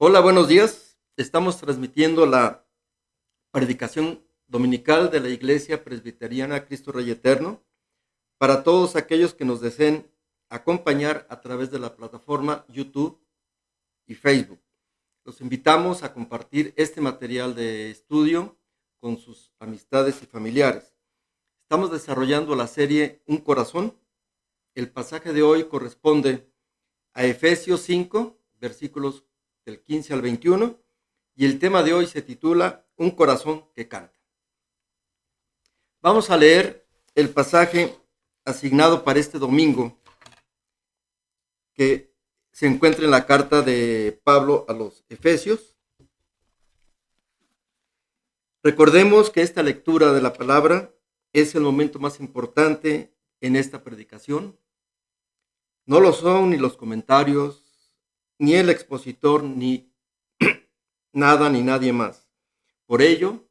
Hola, buenos días. Estamos transmitiendo la predicación dominical de la Iglesia Presbiteriana Cristo Rey Eterno para todos aquellos que nos deseen acompañar a través de la plataforma YouTube y Facebook. Los invitamos a compartir este material de estudio con sus amistades y familiares. Estamos desarrollando la serie Un Corazón. El pasaje de hoy corresponde a Efesios 5, versículos del 15 al 21, y el tema de hoy se titula Un corazón que canta. Vamos a leer el pasaje asignado para este domingo, que se encuentra en la carta de Pablo a los Efesios. Recordemos que esta lectura de la palabra es el momento más importante en esta predicación. No lo son ni los comentarios, ni el expositor, ni nada ni nadie más. Por ello,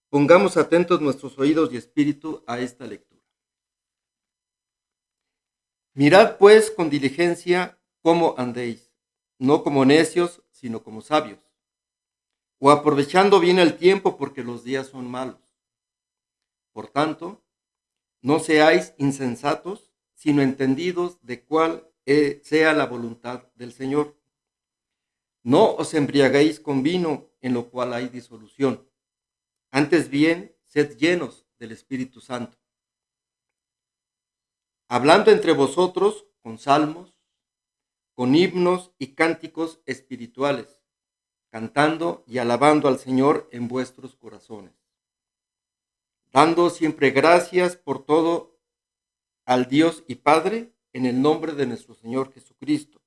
pongamos atentos nuestros oídos y espíritu a esta lectura. Mirad pues con diligencia cómo andéis, no como necios, sino como sabios, o aprovechando bien el tiempo porque los días son malos. Por tanto, no seáis insensatos, sino entendidos de cuál sea la voluntad del Señor. No os embriaguéis con vino, en lo cual hay disolución. Antes bien, sed llenos del Espíritu Santo, hablando entre vosotros con salmos, con himnos y cánticos espirituales, cantando y alabando al Señor en vuestros corazones, dando siempre gracias por todo al Dios y Padre en el nombre de nuestro Señor Jesucristo.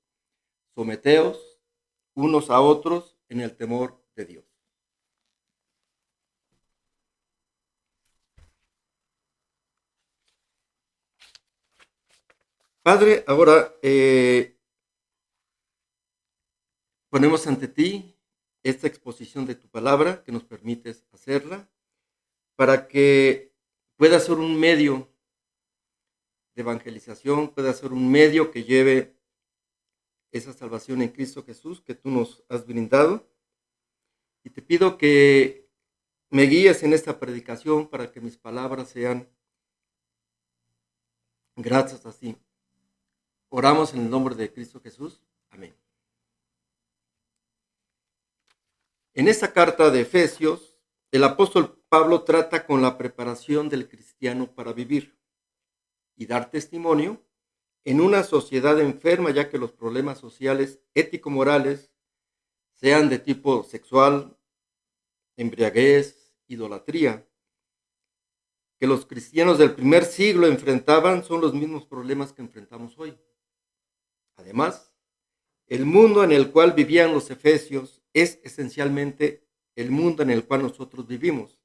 Someteos unos a otros en el temor de Dios. Padre, ahora ponemos ante ti esta exposición de tu palabra que nos permites hacerla para que pueda ser un medio de evangelización, pueda ser un medio que lleve esa salvación en Cristo Jesús que tú nos has brindado. Y te pido que me guíes en esta predicación para que mis palabras sean gratas a ti. Oramos en el nombre de Cristo Jesús. Amén. En esta carta de Efesios, el apóstol Pablo trata con la preparación del cristiano para vivir y dar testimonio en una sociedad enferma, ya que los problemas sociales ético-morales, sean de tipo sexual, embriaguez, idolatría, que los cristianos del primer siglo enfrentaban, son los mismos problemas que enfrentamos hoy. Además, el mundo en el cual vivían los efesios es esencialmente el mundo en el cual nosotros vivimos,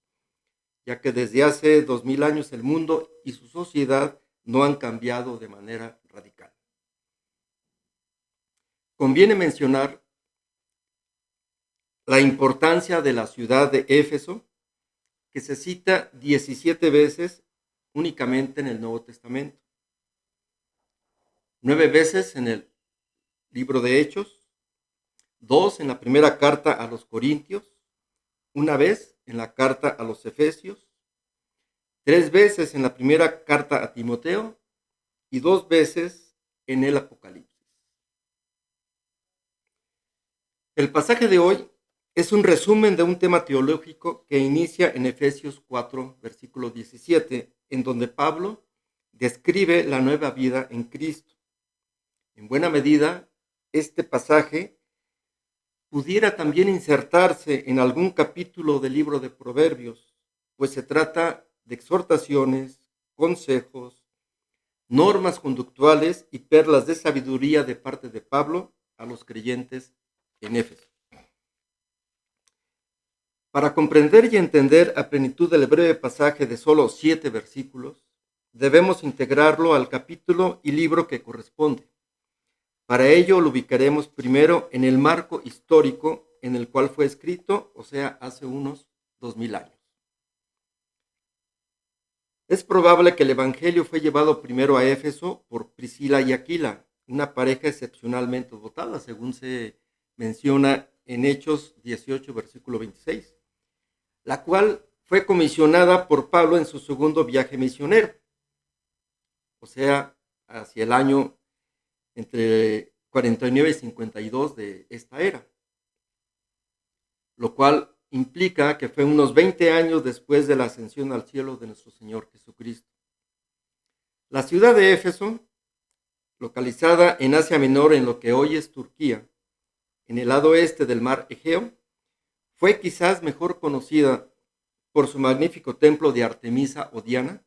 ya que desde hace 2000 años el mundo y su sociedad no han cambiado de manera radical. Conviene mencionar la importancia de la ciudad de Éfeso, que se cita 17 veces únicamente en el Nuevo Testamento, 9 veces en el libro de Hechos, 2 en la primera carta a los Corintios, una vez en la carta a los Efesios, 3 veces en la primera carta a Timoteo y 2 veces en el Apocalipsis. El pasaje de hoy es un resumen de un tema teológico que inicia en Efesios 4, versículo 17, en donde Pablo describe la nueva vida en Cristo. En buena medida, este pasaje pudiera también insertarse en algún capítulo del libro de Proverbios, pues se trata de exhortaciones, consejos, normas conductuales y perlas de sabiduría de parte de Pablo a los creyentes en Éfeso. Para comprender y entender a plenitud el breve pasaje de solo 7 versículos, debemos integrarlo al capítulo y libro que corresponde. Para ello lo ubicaremos primero en el marco histórico en el cual fue escrito, o sea, hace unos 2000 años. Es probable que el Evangelio fue llevado primero a Éfeso por Priscila y Aquila, una pareja excepcionalmente dotada, según se menciona en Hechos 18, versículo 26, la cual fue comisionada por Pablo en su segundo viaje misionero, o sea, hacia el año entre 49 y 52 de esta era, lo cual implica que fue unos 20 años después de la ascensión al cielo de nuestro Señor Jesucristo. La ciudad de Éfeso, localizada en Asia Menor, en lo que hoy es Turquía, en el lado este del mar Egeo, fue quizás mejor conocida por su magnífico templo de Artemisa o Diana,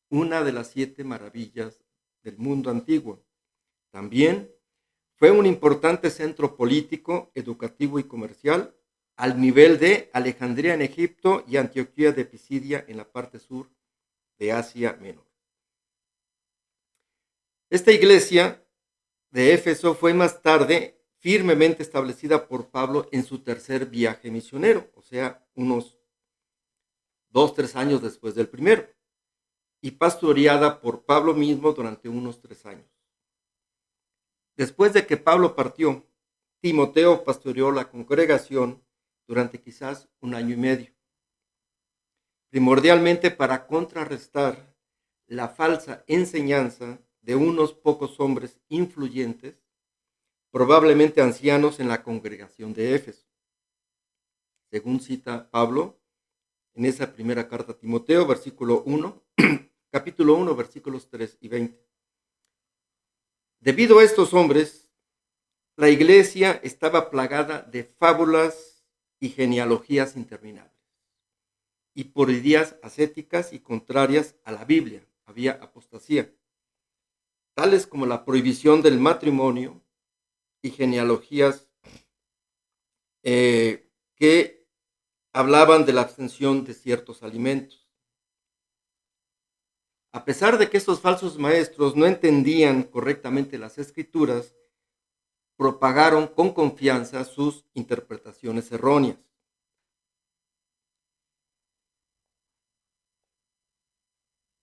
una de las 7 maravillas del mundo antiguo. También fue un importante centro político, educativo y comercial, al nivel de Alejandría en Egipto y Antioquía de Pisidia en la parte sur de Asia Menor. Esta iglesia de Éfeso fue más tarde firmemente establecida por Pablo en su tercer viaje misionero, o sea, unos 2-3 años después del primero, y pastoreada por Pablo mismo durante unos 3 años. Después de que Pablo partió, Timoteo pastoreó la congregación durante quizás 1 año y medio, primordialmente para contrarrestar la falsa enseñanza de unos pocos hombres influyentes, probablemente ancianos en la congregación de Éfeso. Según cita Pablo en esa primera carta a Timoteo, versículo 1, capítulo 1, versículos 3 y 20. Debido a estos hombres, la iglesia estaba plagada de fábulas y genealogías interminables, y por ideas ascéticas y contrarias a la Biblia. Había apostasía, tales como la prohibición del matrimonio y genealogías que hablaban de la abstención de ciertos alimentos. A pesar de que estos falsos maestros no entendían correctamente las escrituras, propagaron con confianza sus interpretaciones erróneas.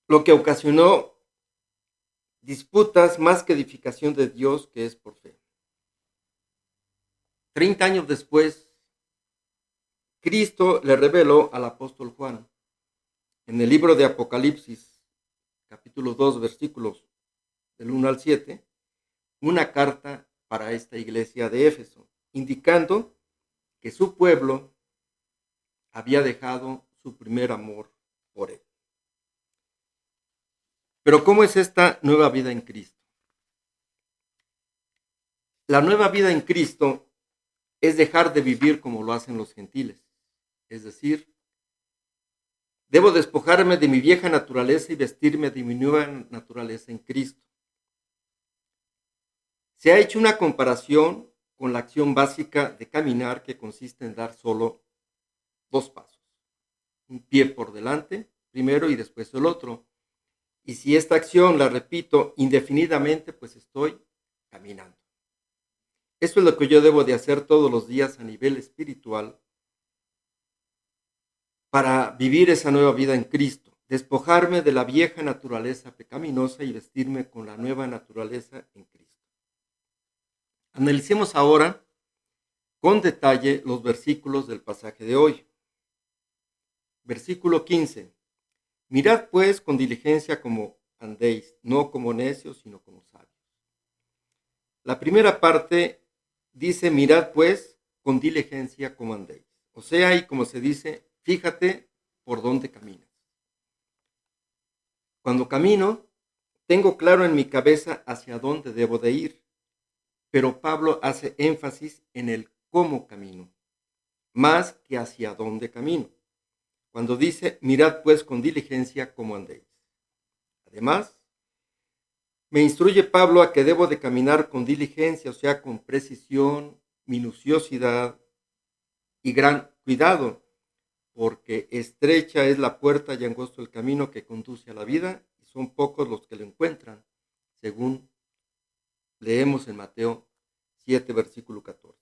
Lo que ocasionó disputas más que edificación de Dios, que es por fe. 30 años después, Cristo le reveló al apóstol Juan en el libro de Apocalipsis, capítulo 2, versículos del 1 al 7, una carta para esta iglesia de Éfeso, indicando que su pueblo había dejado su primer amor por él. Pero ¿cómo es esta nueva vida en Cristo? La nueva vida en Cristo es dejar de vivir como lo hacen los gentiles. Es decir, debo despojarme de mi vieja naturaleza y vestirme de mi nueva naturaleza en Cristo. Se ha hecho una comparación con la acción básica de caminar, que consiste en dar solo 2 pasos. Un pie por delante, primero, y después el otro. Y si esta acción la repito indefinidamente, pues estoy caminando. Eso es lo que yo debo de hacer todos los días a nivel espiritual para vivir esa nueva vida en Cristo. Despojarme de la vieja naturaleza pecaminosa y vestirme con la nueva naturaleza en Cristo. Analicemos ahora con detalle los versículos del pasaje de hoy. Versículo 15. Mirad pues con diligencia como andéis, no como necios, sino como sabios. La primera parte dice, mirad pues con diligencia como andéis. O sea, y como se dice, fíjate por dónde caminas. Cuando camino, tengo claro en mi cabeza hacia dónde debo de ir. Pero Pablo hace énfasis en el cómo camino, más que hacia dónde camino, cuando dice, mirad pues con diligencia cómo andéis. Además, me instruye Pablo a que debo de caminar con diligencia, o sea, con precisión, minuciosidad y gran cuidado, porque estrecha es la puerta y angosto el camino que conduce a la vida, y son pocos los que lo encuentran, según leemos en Mateo 7, versículo 14.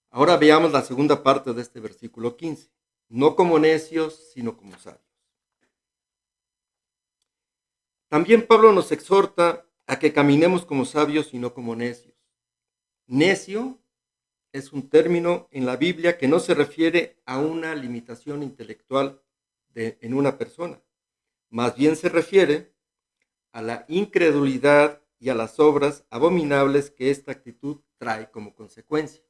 Ahora veamos la segunda parte de este versículo 15. No como necios, sino como sabios. También Pablo nos exhorta a que caminemos como sabios y no como necios. Necio es un término en la Biblia que no se refiere a una limitación intelectual en una persona. Más bien se refiere a la incredulidad y a las obras abominables que esta actitud trae como consecuencia.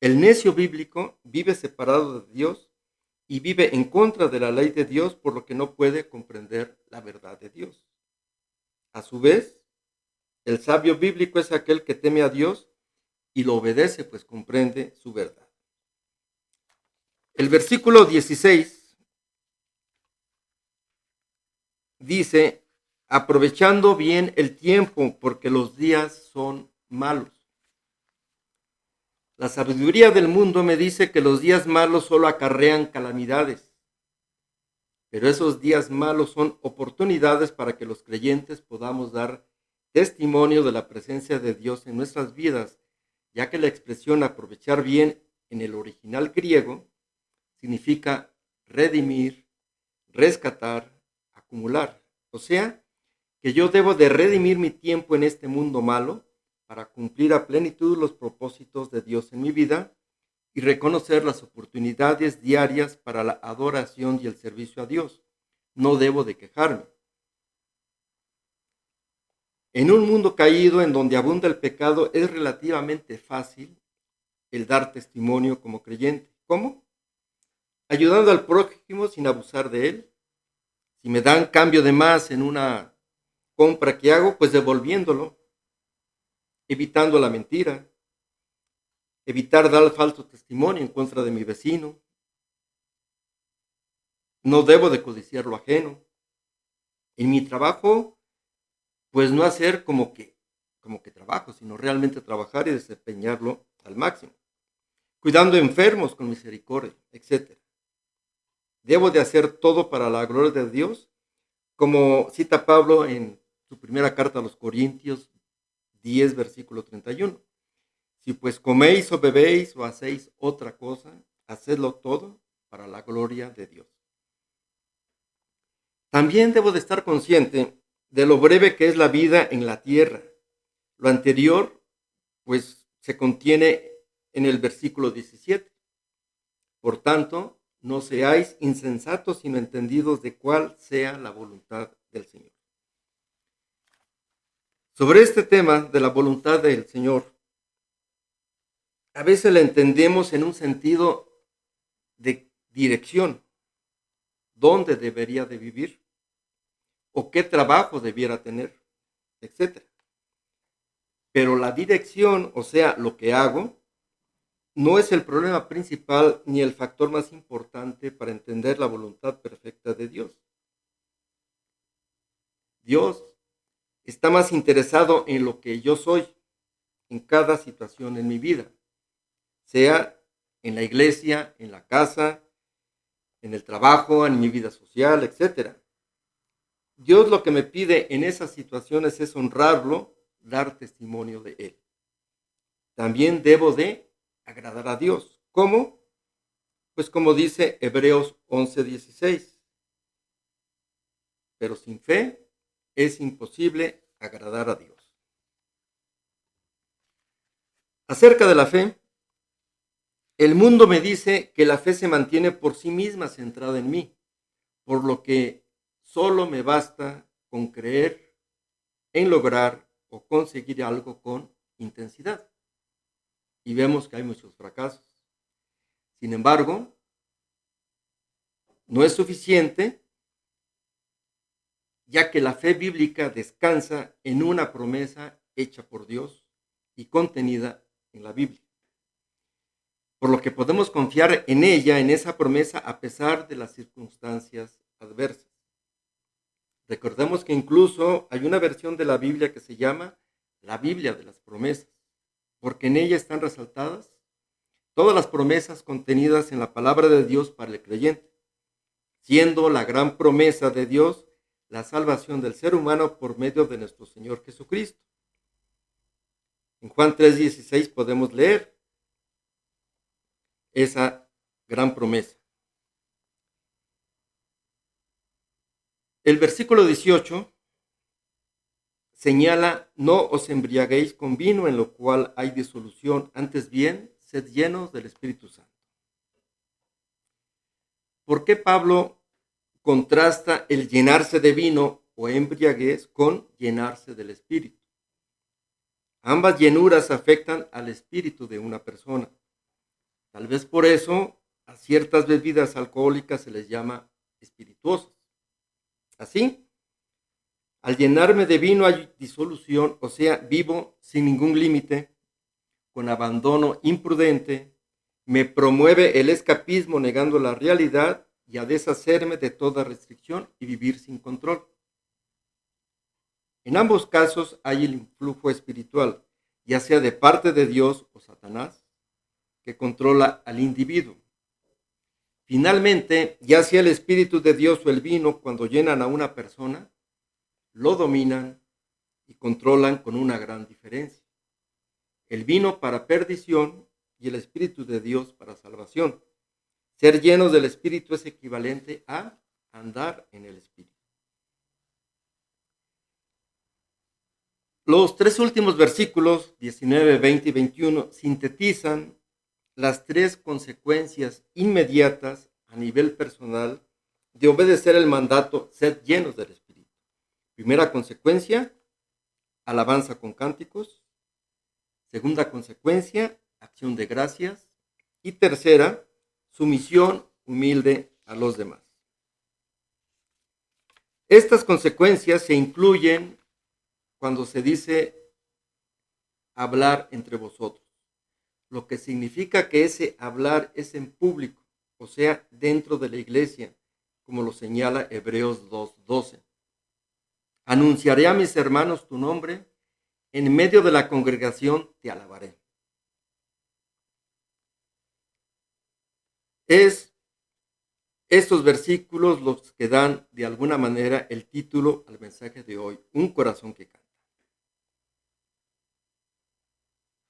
El necio bíblico vive separado de Dios y vive en contra de la ley de Dios, por lo que no puede comprender la verdad de Dios. A su vez, el sabio bíblico es aquel que teme a Dios y lo obedece, pues comprende su verdad. El versículo 16 dice: aprovechando bien el tiempo, porque los días son malos. La sabiduría del mundo me dice que los días malos solo acarrean calamidades, pero esos días malos son oportunidades para que los creyentes podamos dar testimonio de la presencia de Dios en nuestras vidas, ya que la expresión aprovechar bien en el original griego significa redimir, rescatar, acumular. O sea, que yo debo de redimir mi tiempo en este mundo malo para cumplir a plenitud los propósitos de Dios en mi vida y reconocer las oportunidades diarias para la adoración y el servicio a Dios. No debo de quejarme. En un mundo caído en donde abunda el pecado, es relativamente fácil el dar testimonio como creyente. ¿Cómo? Ayudando al prójimo sin abusar de él. Si me dan cambio de más en una compra que hago, pues devolviéndolo, evitando la mentira, evitar dar falso testimonio en contra de mi vecino. No debo de codiciar lo ajeno. En mi trabajo, pues no hacer como que trabajo, sino realmente trabajar y desempeñarlo al máximo. Cuidando enfermos con misericordia, etc. Debo de hacer todo para la gloria de Dios, como cita Pablo en su primera carta a los Corintios 10, versículo 31. Si pues coméis o bebéis o hacéis otra cosa, hacedlo todo para la gloria de Dios. También debo de estar consciente de lo breve que es la vida en la tierra. Lo anterior, pues, se contiene en el versículo 17. Por tanto, no seáis insensatos, sino entendidos de cuál sea la voluntad del Señor. Sobre este tema de la voluntad del Señor, a veces la entendemos en un sentido de dirección, dónde debería de vivir o qué trabajo debiera tener, etc. Pero la dirección, o sea, lo que hago, no es el problema principal ni el factor más importante para entender la voluntad perfecta de Dios. Dios está más interesado en lo que yo soy en cada situación en mi vida, sea en la iglesia, en la casa, en el trabajo, en mi vida social, etc. Dios lo que me pide en esas situaciones es honrarlo, dar testimonio de Él. También debo de agradar a Dios. ¿Cómo? Pues como dice Hebreos 11:16. Pero sin fe es imposible agradar a Dios. Acerca de la fe, el mundo me dice que la fe se mantiene por sí misma centrada en mí, por lo que solo me basta con creer en lograr o conseguir algo con intensidad. Y vemos que hay muchos fracasos. Sin embargo, no es suficiente, ya que la fe bíblica descansa en una promesa hecha por Dios y contenida en la Biblia. Por lo que podemos confiar en ella, en esa promesa, a pesar de las circunstancias adversas. Recordemos que incluso hay una versión de la Biblia que se llama la Biblia de las promesas, porque en ella están resaltadas todas las promesas contenidas en la palabra de Dios para el creyente, siendo la gran promesa de Dios la salvación del ser humano por medio de nuestro Señor Jesucristo. En Juan 3:16 podemos leer esa gran promesa. El versículo 18 señala: no os embriaguéis con vino, en lo cual hay disolución, antes bien, sed llenos del Espíritu Santo. ¿Por qué Pablo contrasta el llenarse de vino o embriaguez con llenarse del Espíritu? Ambas llenuras afectan al espíritu de una persona. Tal vez por eso a ciertas bebidas alcohólicas se les llama espirituosas. Así, al llenarme de vino hay disolución, o sea, vivo sin ningún límite, con abandono imprudente, me promueve el escapismo negando la realidad y a deshacerme de toda restricción y vivir sin control. En ambos casos hay el influjo espiritual, ya sea de parte de Dios o Satanás, que controla al individuo. Finalmente, ya sea el Espíritu de Dios o el vino, cuando llenan a una persona, lo dominan y controlan con una gran diferencia. El vino para perdición y el Espíritu de Dios para salvación. Ser llenos del Espíritu es equivalente a andar en el Espíritu. Los tres últimos versículos, 19, 20 y 21, sintetizan las tres consecuencias inmediatas a nivel personal de obedecer el mandato: sed llenos del Espíritu. Primera consecuencia, alabanza con cánticos. Segunda consecuencia, acción de gracias. Y tercera, sumisión humilde a los demás. Estas consecuencias se incluyen cuando se dice hablar entre vosotros, lo que significa que ese hablar es en público, o sea, dentro de la iglesia, como lo señala Hebreos 2:12. Anunciaré a mis hermanos tu nombre, en medio de la congregación te alabaré. Es estos versículos los que dan de alguna manera el título al mensaje de hoy: un corazón que canta.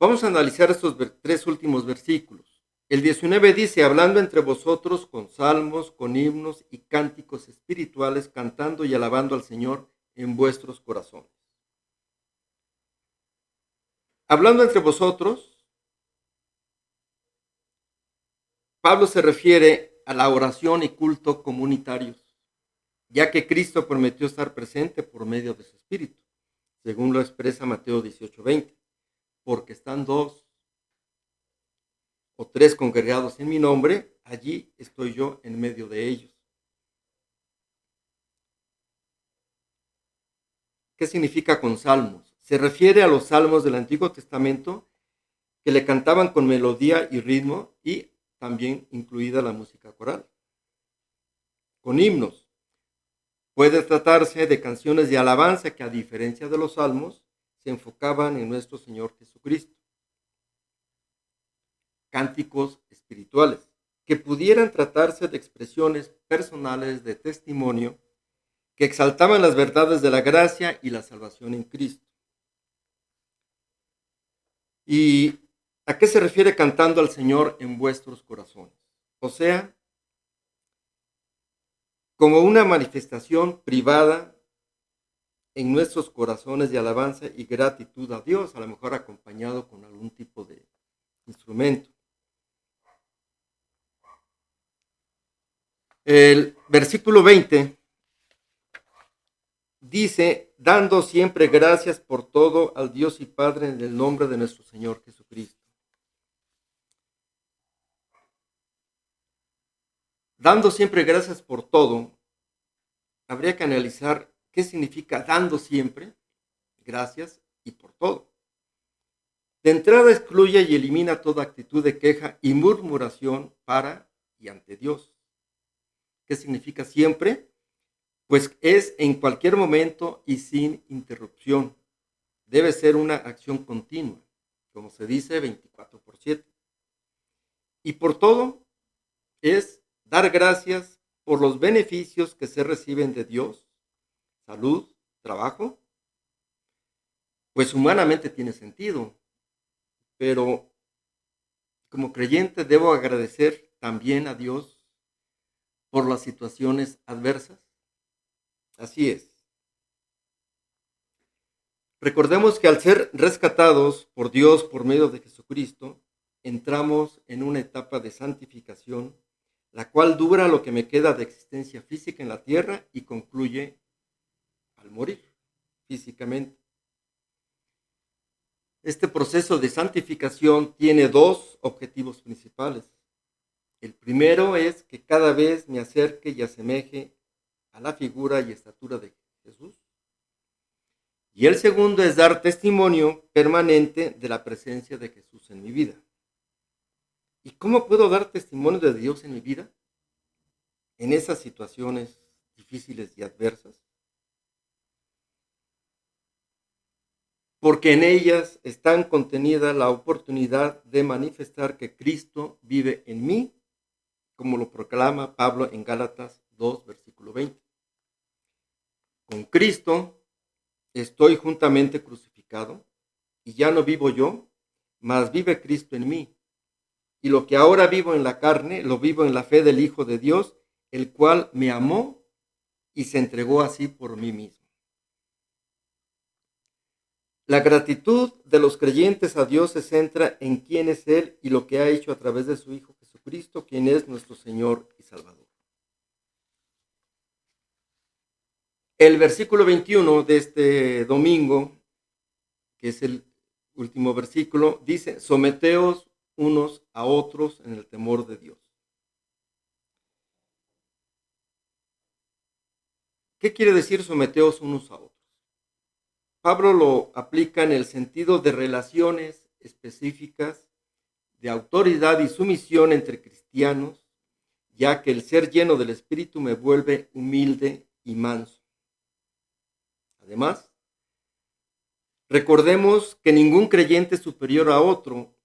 Vamos a analizar estos tres últimos versículos. El 19 dice: hablando entre vosotros con salmos, con himnos y cánticos espirituales, cantando y alabando al Señor en vuestros corazones. Hablando entre vosotros, Pablo se refiere a la oración y culto comunitarios, ya que Cristo prometió estar presente por medio de su Espíritu, según lo expresa Mateo 18:20, porque están dos o tres congregados en mi nombre, allí estoy yo en medio de ellos. ¿Qué significa con salmos? Se refiere a los salmos del Antiguo Testamento que le cantaban con melodía y ritmo, y también incluida la música coral. Con himnos. Puede tratarse de canciones de alabanza que, a diferencia de los salmos, se enfocaban en nuestro Señor Jesucristo. Cánticos espirituales, que pudieran tratarse de expresiones personales de testimonio que exaltaban las verdades de la gracia y la salvación en Cristo. ¿Y a qué se refiere cantando al Señor en vuestros corazones? O sea, como una manifestación privada en nuestros corazones de alabanza y gratitud a Dios, a lo mejor acompañado con algún tipo de instrumento. El versículo 20 dice: dando siempre gracias por todo al Dios y Padre en el nombre de nuestro Señor Jesucristo. Dando siempre gracias por todo, habría que analizar qué significa dando siempre gracias y por todo. De entrada, excluye y elimina toda actitud de queja y murmuración para y ante Dios. ¿Qué significa siempre? Pues es en cualquier momento y sin interrupción. Debe ser una acción continua, como se dice 24/7. Y por todo es dar gracias por los beneficios que se reciben de Dios: salud, trabajo. Pues humanamente tiene sentido, pero como creyente debo agradecer también a Dios por las situaciones adversas. Así es. Recordemos que al ser rescatados por Dios por medio de Jesucristo, entramos en una etapa de santificación, la cual dura lo que me queda de existencia física en la tierra y concluye al morir físicamente. Este proceso de santificación tiene dos objetivos principales. El primero es que cada vez me acerque y asemeje a la figura y estatura de Jesús. Y el segundo es dar testimonio permanente de la presencia de Jesús en mi vida. ¿Y cómo puedo dar testimonio de Dios en mi vida? En esas situaciones difíciles y adversas. Porque en ellas está contenida la oportunidad de manifestar que Cristo vive en mí, como lo proclama Pablo en Gálatas 2, versículo 20. Con Cristo estoy juntamente crucificado, y ya no vivo yo, mas vive Cristo en mí. Y lo que ahora vivo en la carne, lo vivo en la fe del Hijo de Dios, el cual me amó y se entregó así por mí mismo. La gratitud de los creyentes a Dios se centra en quién es Él y lo que ha hecho a través de su Hijo Jesucristo, quien es nuestro Señor y Salvador. El versículo 21 de este domingo, que es el último versículo, dice: someteos unos a otros en el temor de Dios. ¿Qué quiere decir someteos unos a otros? Pablo lo aplica en el sentido de relaciones específicas de autoridad y sumisión entre cristianos, ya que el ser lleno del Espíritu me vuelve humilde y manso. Además, recordemos que ningún creyente es superior a otro,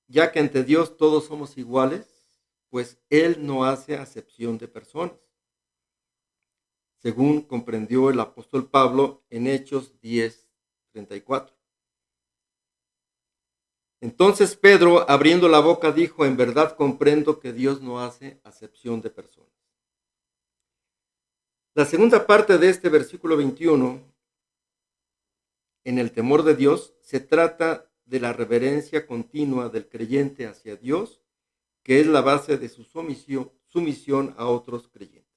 ya que ante Dios todos somos iguales, pues Él no hace acepción de personas, según comprendió el apóstol Pablo en Hechos 10:34. Entonces Pedro, abriendo la boca, dijo: en verdad comprendo que Dios no hace acepción de personas. La segunda parte de este versículo 21, en el temor de Dios, se trata de la reverencia continua del creyente hacia Dios, que es la base de su sumisión a otros creyentes.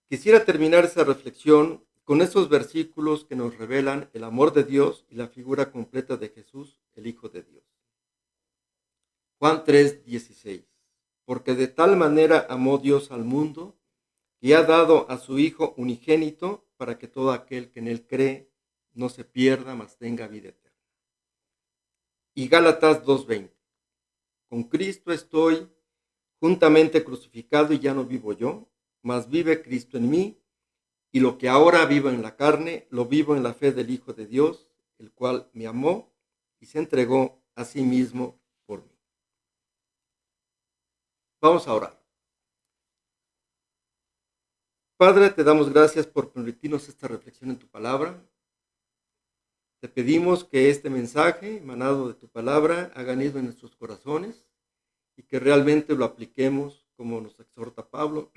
Quisiera terminar esa reflexión con esos versículos que nos revelan el amor de Dios y la figura completa de Jesús, el Hijo de Dios. Juan 3:16. Porque de tal manera amó Dios al mundo, que ha dado a su Hijo unigénito, para que todo aquel que en él cree no se pierda, mas tenga vida eterna. Y Gálatas 2:20. Con Cristo estoy juntamente crucificado, y ya no vivo yo, mas vive Cristo en mí, y lo que ahora vivo en la carne, lo vivo en la fe del Hijo de Dios, el cual me amó y se entregó a sí mismo por mí. Vamos a orar. Padre, te damos gracias por permitirnos esta reflexión en tu palabra. Te pedimos que este mensaje emanado de tu palabra haga nido en nuestros corazones y que realmente lo apliquemos como nos exhorta Pablo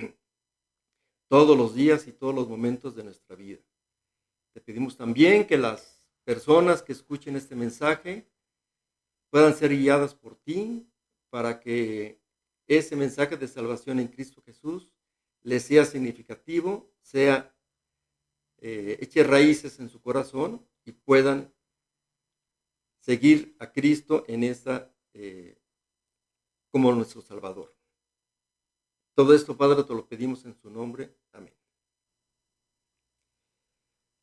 todos los días y todos los momentos de nuestra vida. Te pedimos también que las personas que escuchen este mensaje puedan ser guiadas por ti para que ese mensaje de salvación en Cristo Jesús les sea significativo, eche raíces en su corazón y puedan seguir a Cristo en esa como nuestro Salvador. Todo esto, Padre, te lo pedimos en su nombre. Amén.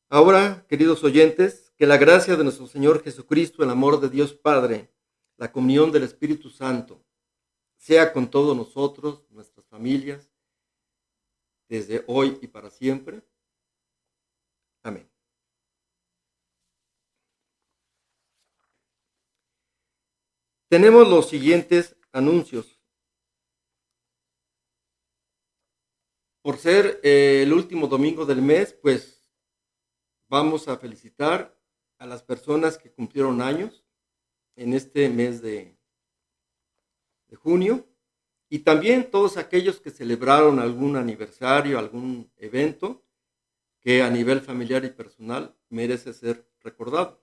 Ahora, queridos oyentes, que la gracia de nuestro Señor Jesucristo, el amor de Dios Padre, la comunión del Espíritu Santo, sea con todos nosotros, nuestras familias, desde hoy y para siempre. Amén. Tenemos los siguientes anuncios. Por ser el último domingo del mes, pues vamos a felicitar a las personas que cumplieron años en este mes de junio, y también todos aquellos que celebraron algún aniversario, algún evento, que a nivel familiar y personal merece ser recordado.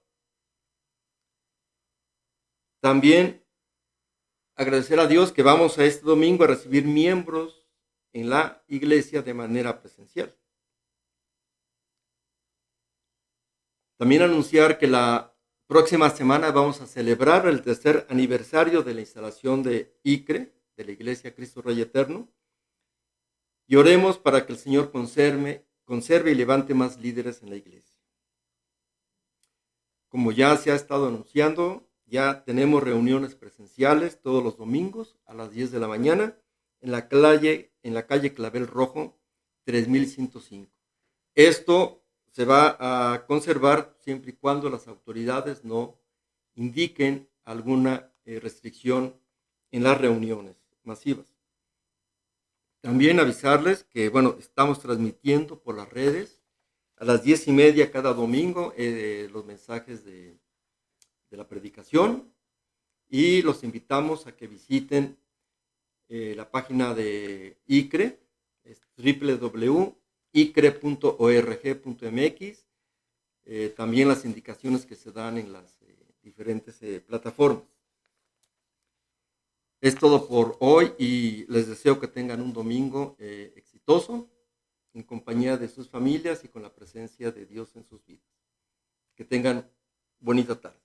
También agradecer a Dios que vamos a este domingo a recibir miembros en la iglesia de manera presencial. También anunciar que la próxima semana vamos a celebrar el tercer aniversario de la instalación de ICRE, de la Iglesia Cristo Rey Eterno, y oremos para que el Señor conserve y levante más líderes en la iglesia. Como ya se ha estado anunciando, ya tenemos reuniones presenciales todos los domingos a las 10 de la mañana en la calle Clavel Rojo 3105. Esto se va a conservar siempre y cuando las autoridades no indiquen alguna restricción en las reuniones masivas. También avisarles que, estamos transmitiendo por las redes a las 10:30 cada domingo los mensajes de la predicación, y los invitamos a que visiten la página de ICRE, es www.icre.org.mx, también las indicaciones que se dan en las diferentes plataformas. Es todo por hoy y les deseo que tengan un domingo exitoso en compañía de sus familias y con la presencia de Dios en sus vidas. Que tengan bonita tarde.